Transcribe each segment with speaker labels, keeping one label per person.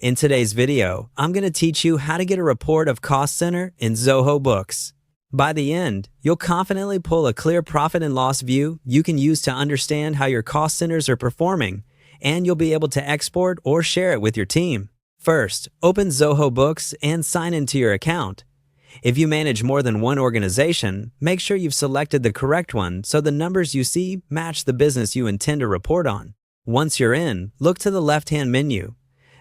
Speaker 1: In today's video, I'm going to teach you how to get a report of cost center in Zoho Books. By the end, you'll confidently pull a clear profit and loss view you can use to understand how your cost centers are performing, and you'll be able to export or share it with your team. First, open Zoho Books and sign into your account. If you manage more than one organization, make sure you've selected the correct one so the numbers you see match the business you intend to report on. Once you're in, look to the left-hand menu.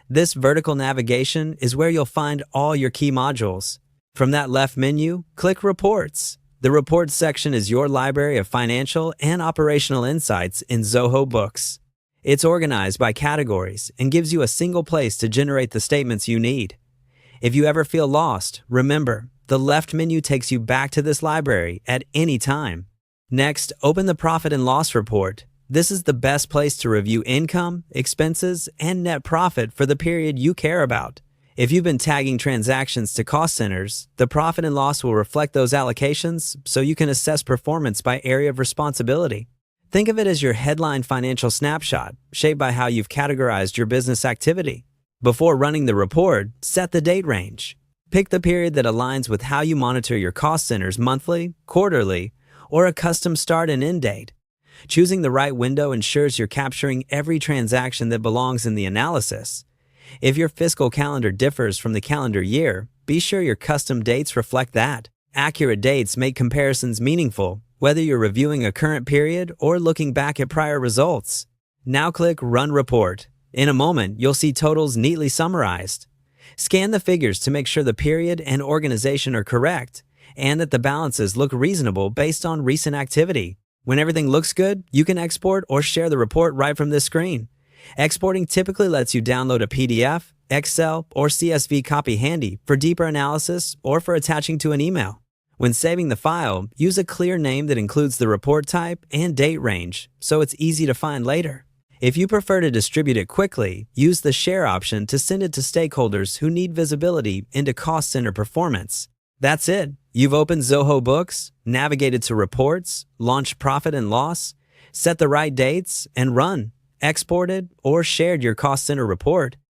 Speaker 1: This vertical navigation is where you'll find all your key modules. From that left menu, click Reports. The Reports section is your library of financial and operational insights in Zoho Books. It's organized by categories and gives you a single place to generate the statements you need. If you ever feel lost, remember, the left menu takes you back to this library at any time. Next, open the Profit and Loss Report. This is the best place to review income, expenses, and net profit for the period you care about. If you've been tagging transactions to cost centers, the profit and loss will reflect those allocations so you can assess performance by area of responsibility. Think of it as your headline financial snapshot, shaped by how you've categorized your business activity. Before running the report, set the date range. Pick the period that aligns with how you monitor your cost centers monthly, quarterly, or a custom start and end date. Choosing the right window ensures you're capturing every transaction that belongs in the analysis. If your fiscal calendar differs from the calendar year, be sure your custom dates reflect that. Accurate dates make comparisons meaningful, whether you're reviewing a current period or looking back at prior results. Now click Run Report. In a moment, you'll see totals neatly summarized. Scan the figures to make sure the period and organization are correct, and that the balances look reasonable based on recent activity. When everything looks good, you can export or share the report right from this screen. Exporting typically lets you download a PDF, Excel, or CSV copy handy for deeper analysis or for attaching to an email. When saving the file, use a clear name that includes the report type and date range, so it's easy to find later. If you prefer to distribute it quickly, use the Share option to send it to stakeholders who need visibility into cost center performance. That's it. You've opened Zoho Books, navigated to Reports, launched Profit and Loss, set the right dates, and exported or shared your cost center report.